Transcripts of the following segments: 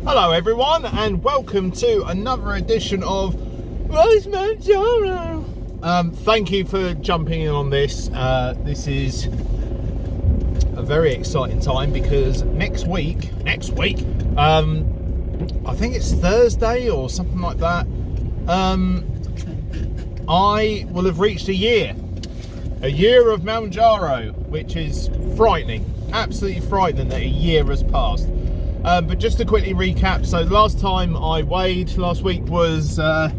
Hello everyone, and welcome to another edition of Mounjaro. Thank you for jumping in on this. This is a very exciting time because next week, I think it's Thursday or something like that, I will have reached a year of Mounjaro, which is frightening, absolutely frightening that a year has passed. But just to quickly recap, so last time I weighed last week was a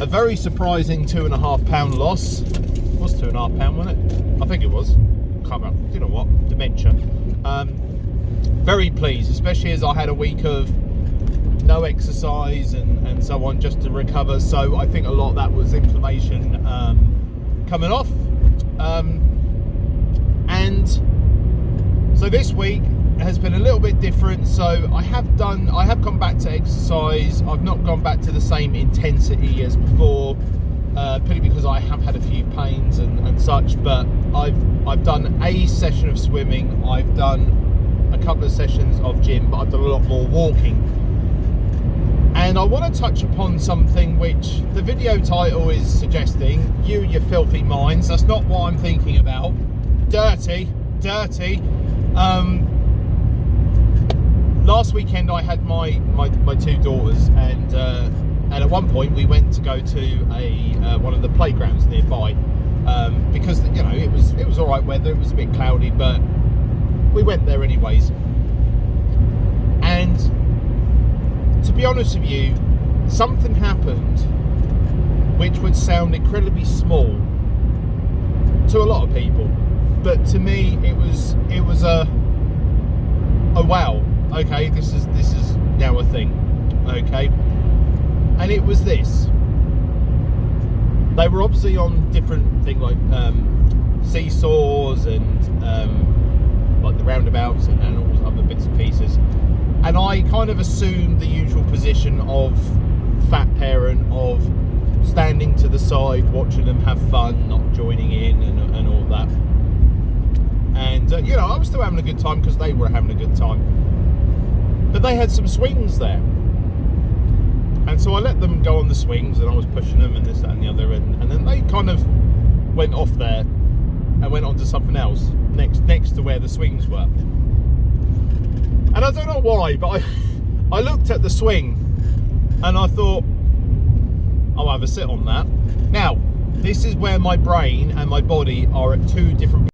very surprising £2.5 loss. It was £2.5, wasn't it? I think it was. Can't remember. You know what? Dementia. Very pleased, especially as I had a week of no exercise and so on, just to recover. So I think a lot of that was inflammation coming off. And so this week has been a little bit different. So I have gone back to exercise. I've not gone back to the same intensity as before, purely because I have had a few pains and such. But I've done a session of swimming, I've done a couple of sessions of gym, but I've done a lot more walking. And I want to touch upon something which the video title is suggesting, you filthy minds. That's not what I'm thinking about. Dirty. Last weekend I had my two daughters, and at one point we went to go to one of the playgrounds nearby, because you know it was all right weather. It was a bit cloudy, but we went there anyways. And to be honest with you, something happened which would sound incredibly small to a lot of people, but to me it was a wow. Okay, this is now a thing. Okay, and it was this. They were obviously on different things like seesaws and like the roundabouts and all other bits and pieces. And I kind of assumed the usual position of fat parent, of standing to the side, watching them have fun, not joining in and all that. And you know, I was still having a good time because they were having a good time. But they had some swings there, and so I let them go on the swings, and I was pushing them and this, that and the other, and then they kind of went off there and went on to something else next to where the swings were. And I don't know why, but I looked at the swing and I thought, I'll have a sit on that. Now, this is where my brain and my body are at two different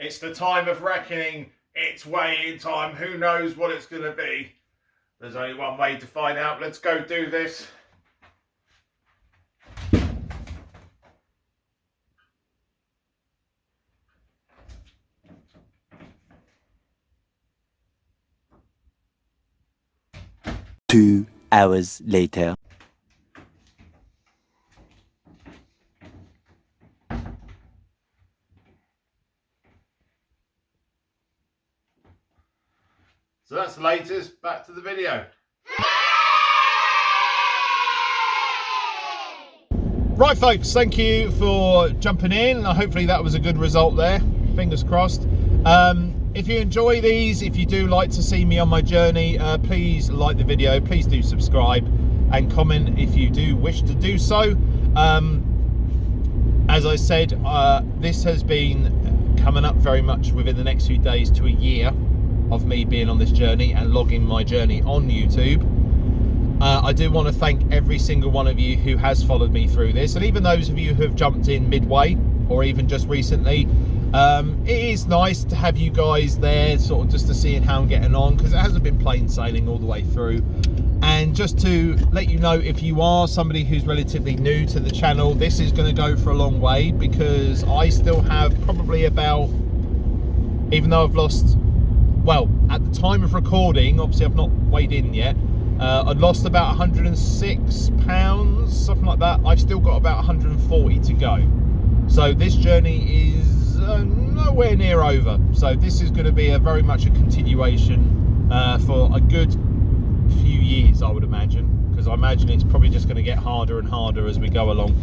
It's the time of reckoning. It's weighing time. Who knows what it's going to be? There's only one way to find out. Let's go do this. Two hours later. So that's the latest. Back to the video. Right, folks, thank you for jumping in. Hopefully that was a good result there. Fingers crossed. If you enjoy these, if you do like to see me on my journey, please like the video. Please do subscribe and comment if you do wish to do so. As I said, this has been coming up very much within the next few days to a year of me being on this journey and logging my journey on YouTube. I do want to thank every single one of you who has followed me through this, and even those of you who have jumped in midway or even just recently. It is nice to have you guys there, sort of just to see how I'm getting on, because it hasn't been plain sailing all the way through. And just to let you know, if you are somebody who's relatively new to the channel, this is going to go for a long way, because I still have probably about, even though I've lost, well, at the time of recording, obviously I've not weighed in yet, I'd lost about 106 pounds, something like that. I've still got about 140 to go. So this journey is nowhere near over. So this is going to be very much a continuation for a good few years, I would imagine, because I imagine it's probably just going to get harder and harder as we go along.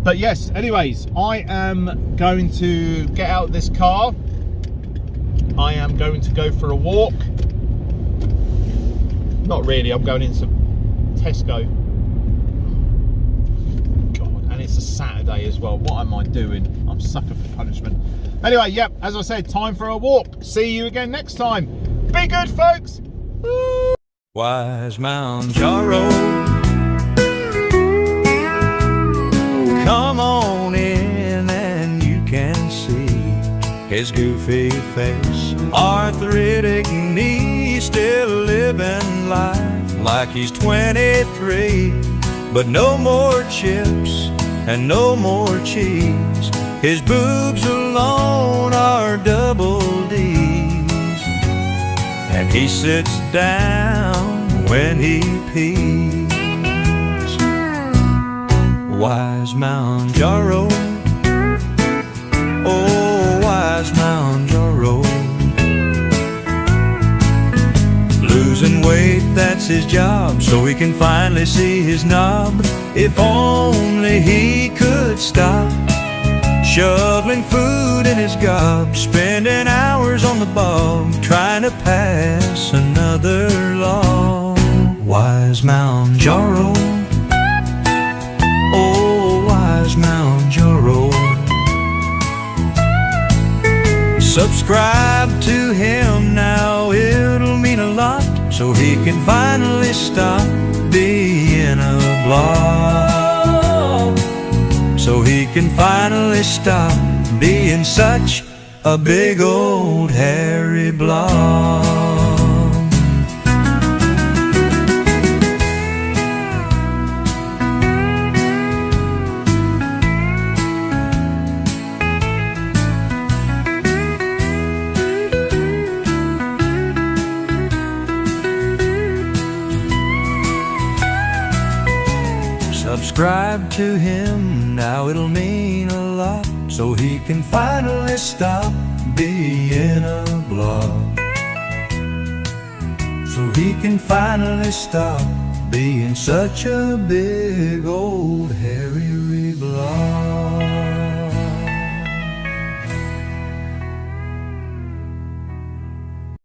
But yes, anyways, I am going to get out of this car. I am going to go for a walk. Not really, I'm going into Tesco. God, and it's a Saturday as well. What am I doing? I'm sucker for punishment. Anyway, yep, as I said, time for a walk. See you again next time. Be good, folks. Woo! Wise Mounjaro, come on in and you can see his goofy face, arthritic knee, still living life like he's 23. But no more chips and no more cheese, his boobs alone are double D's, and he sits down when he pees. Wise Mounjaro, oh wise Mounjaro, losing weight, that's his job, so he can finally see his knob. If only he could stop shoveling food in his gob, spending hours on the bog trying to pass another law. Wise Mounjaro, oh wise Mounjaro, subscribe to him now, it'll mean a lot, so he can finally stop being a blob, so he can finally stop being such a big old hairy blob. Subscribe to him now, it'll mean a lot, so he can finally stop being a blob, so he can finally stop being such a big old hairy blob.